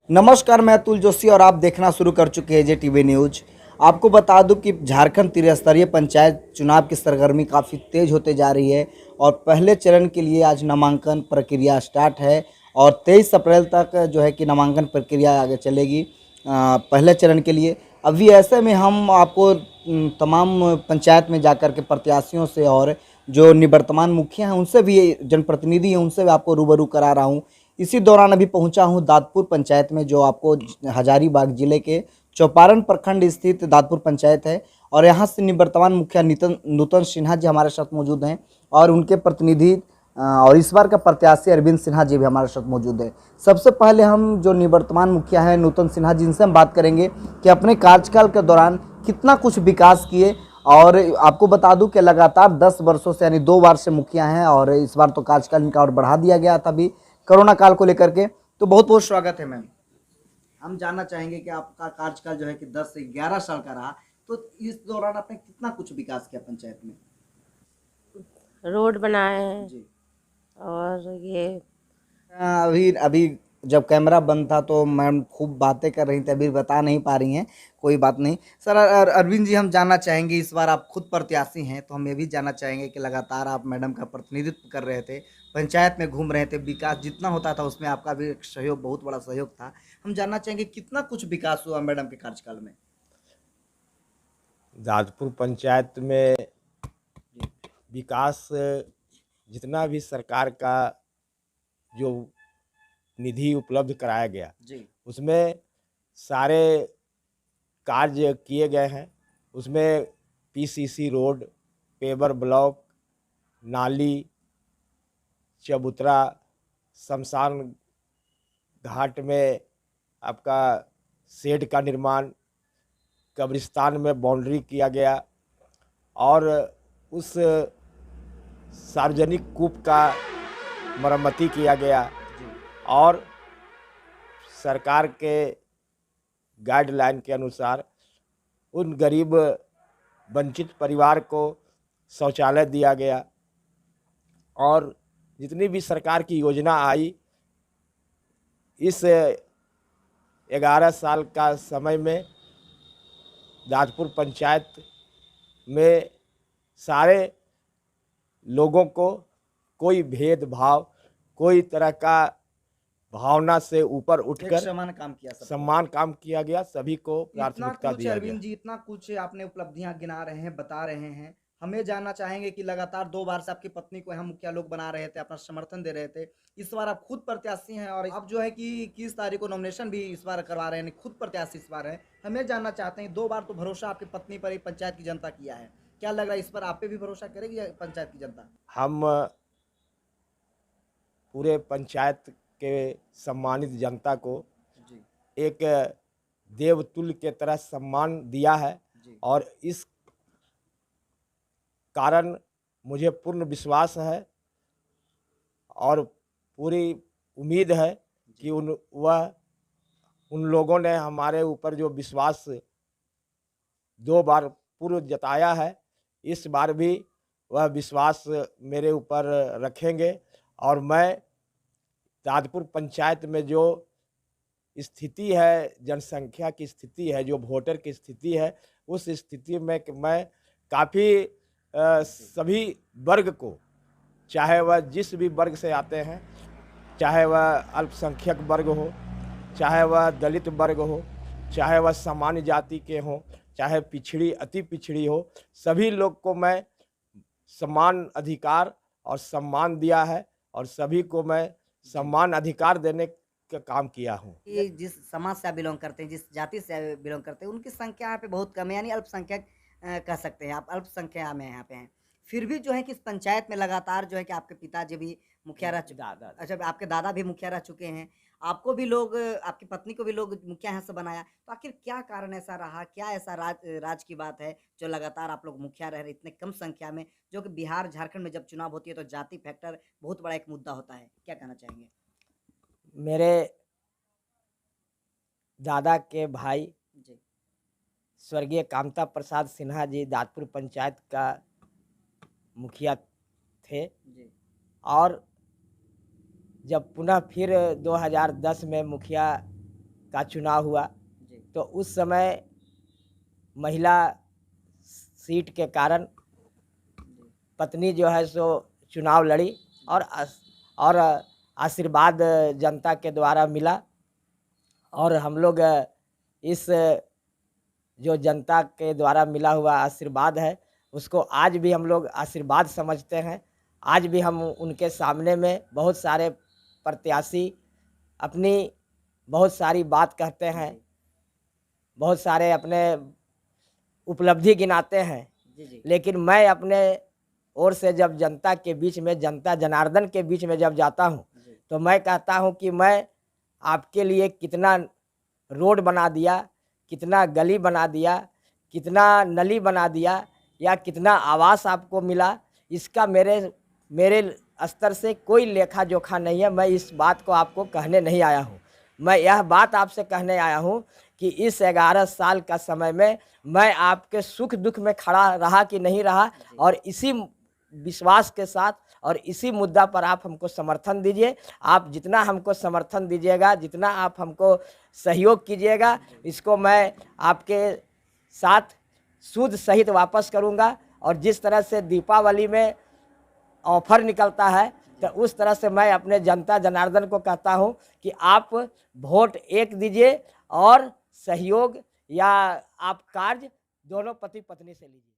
नमस्कार, मैं अतुल जोशी और आप देखना शुरू कर चुके हैं जे टीवी न्यूज। आपको बता दूं कि झारखंड त्रिस्तरीय पंचायत चुनाव की सरगर्मी काफ़ी तेज होते जा रही है और पहले चरण के लिए आज नामांकन प्रक्रिया स्टार्ट है और 23 अप्रैल तक जो है कि नामांकन प्रक्रिया आगे चलेगी पहले चरण के लिए। अभी ऐसे में हम आपको तमाम पंचायत में जाकर के प्रत्याशियों से और जो निवर्तमान मुखिया हैं उनसे भी, जनप्रतिनिधि हैं उनसे भी आपको रूबरू करा रहा हूँ। इसी दौरान अभी पहुंचा हूं दादपुर पंचायत में, जो आपको हजारीबाग जिले के चौपारण प्रखंड स्थित दादपुर पंचायत है और यहाँ से निवर्तमान मुखिया नूतन सिन्हा जी हमारे साथ मौजूद हैं और उनके प्रतिनिधि और इस बार का प्रत्याशी अरविंद सिन्हा जी भी हमारे साथ मौजूद है। सबसे पहले हम जो निवर्तमान मुखिया हैं नूतन सिन्हा जी, इनसे हम बात करेंगे कि अपने कार्यकाल के दौरान कितना कुछ विकास किए। और आपको बता दूं कि लगातार 10 वर्षों से, यानी 2 बार से मुखिया हैं और इस बार तो कार्यकाल इनका और बढ़ा दिया गया था अभी कोरोना काल को लेकर के। तो बहुत बहुत स्वागत है मैम। हम जानना चाहेंगे कि आपका कार्यकाल जो है कि 10 से 11 साल का रहा, तो इस दौरान आपने कितना कुछ विकास किया पंचायत में? रोड बनाए हैं जी। और ये अभी अभी जब कैमरा बंद था तो मैम खूब बातें कर रही थी, अभी बता नहीं पा रही हैं, कोई बात नहीं। सर अरविंद जी, हम जानना चाहेंगे, इस बार आप खुद प्रत्याशी हैं तो हम ये भी जानना चाहेंगे कि लगातार आप मैडम का प्रतिनिधित्व कर रहे थे, पंचायत में घूम रहे थे, विकास जितना होता था उसमें आपका भी एक सहयोग, बहुत बड़ा सहयोग था। हम जानना चाहेंगे कितना कुछ विकास हुआ मैडम के कार्यकाल में? दादपुर पंचायत में विकास जितना भी सरकार का जो निधि उपलब्ध कराया गया जी। उसमें सारे कार्य किए गए हैं। उसमें पीसीसी रोड, पेवर ब्लॉक, नाली, चबूतरा, शमशान घाट में आपका शेड का निर्माण, कब्रिस्तान में बाउंड्री किया गया और उस सार्वजनिक कूप का मरम्मती किया गया और सरकार के गाइडलाइन के अनुसार उन गरीब वंचित परिवार को शौचालय दिया गया और जितनी भी सरकार की योजना आई इस 11 साल का समय में दादपुर पंचायत में सारे लोगों को कोई भेदभाव, कोई तरह का भावना से ऊपर उठकर समान काम किया, सम्मान काम किया गया, सभी को इतना प्राथमिकता कुछ दिया गया। अरविंद जी, इतना कुछ आपने उपलब्धियां गिना रहे हैं, बता रहे हैं। हमें जानना चाहेंगे कि लगातार 2 बार से आपकी पत्नी को यहाँ मुखिया लोग बना रहे थे, अपना समर्थन दे रहे थे। इस बार आप खुद प्रत्याशी हैं और आप जो है कि 21 तारीख को नॉमिनेशन भी इस बार करवा रहे हैं, खुद प्रत्याशी इस बार है। हमें जानना चाहते हैं, 2 बार तो भरोसा आपकी पत्नी पर ही पंचायत की जनता किया है, क्या लग रहा है इस पर आप पे भी भरोसा करेगी या पंचायत की जनता? हम पूरे पंचायत के सम्मानित जनता को जी। एक देवतुल्य के तरह सम्मान दिया है जी। और इस कारण मुझे पूर्ण विश्वास है और पूरी उम्मीद है कि उन लोगों ने हमारे ऊपर जो विश्वास 2 बार पूर्व जताया है, इस बार भी वह विश्वास मेरे ऊपर रखेंगे और मैं दादपुर पंचायत में जो स्थिति है, जनसंख्या की स्थिति है, जो वोटर की स्थिति है, उस स्थिति में मैं काफ़ी सभी वर्ग को, चाहे वह जिस भी वर्ग से आते हैं, चाहे वह अल्पसंख्यक वर्ग हो, चाहे वह दलित वर्ग हो, चाहे वह सामान्य जाति के हों, चाहे पिछड़ी अति पिछड़ी हो, सभी लोग को मैं समान अधिकार और सम्मान दिया है और सभी को मैं समान अधिकार देने का काम किया हूँ। ये जिस समाज से आप बिलोंग करते हैं, जिस जाति से बिलोंग करते हैं, उनकी संख्या यहाँ पे बहुत कम है, यानी अल्पसंख्यक कह सकते हैं आप, अल्पसंख्या में यहाँ पे हैं। फिर भी जो है कि इस पंचायत में लगातार जो है कि आपके पिताजी भी मुखिया रह चुके, अच्छा आपके दादा भी मुखिया रह चुके हैं, आपको भी लोग, आपकी पत्नी को भी लोग मुखिया यहाँ से बनाया, तो आखिर क्या कारण ऐसा रहा, क्या ऐसा राज की बात है जो लगातार आप लोग मुखिया रह रहे इतने कम संख्या में, जो कि बिहार झारखंड में जब चुनाव होती है तो जाति फैक्टर बहुत बड़ा एक मुद्दा होता है, क्या कहना चाहेंगे? मेरे दादा के भाई जी। स्वर्गीय कामता प्रसाद सिन्हा जी दादपुर पंचायत का मुखिया थे जी। और जब पुनः फिर 2010 में मुखिया का चुनाव हुआ, जी तो उस समय महिला सीट के कारण पत्नी जो है सो चुनाव लड़ी और आशीर्वाद जनता के द्वारा मिला। और हम लोग इस जो जनता के द्वारा मिला हुआ आशीर्वाद है उसको आज भी हम लोग आशीर्वाद समझते हैं। आज भी हम उनके सामने में बहुत सारे प्रत्याशी अपनी बहुत सारी बात कहते हैं, बहुत सारे अपने उपलब्धि गिनाते हैं, जी जी लेकिन मैं अपने ओर से जब जनता के बीच में, जनता जनार्दन के बीच में जब जाता हूँ जी तो मैं कहता हूँ कि मैं आपके लिए कितना रोड बना दिया, कितना गली बना दिया, कितना नली बना दिया या कितना आवास आपको मिला, इसका मेरे स्तर से कोई लेखा जोखा नहीं है। मैं इस बात को आपको कहने नहीं आया हूँ। मैं यह बात आपसे कहने आया हूँ कि इस 11 साल का समय में मैं आपके सुख दुख में खड़ा रहा कि नहीं रहा, और इसी विश्वास के साथ और इसी मुद्दा पर आप हमको समर्थन दीजिए। आप जितना हमको समर्थन दीजिएगा, जितना आप हमको सहयोग कीजिएगा, इसको मैं आपके साथ सूद सहित वापस करूंगा। और जिस तरह से दीपावली में ऑफर निकलता है तो उस तरह से मैं अपने जनता जनार्दन को कहता हूं कि आप वोट एक दीजिए और सहयोग या आप कार्य दोनों पति पत्नी से लीजिए।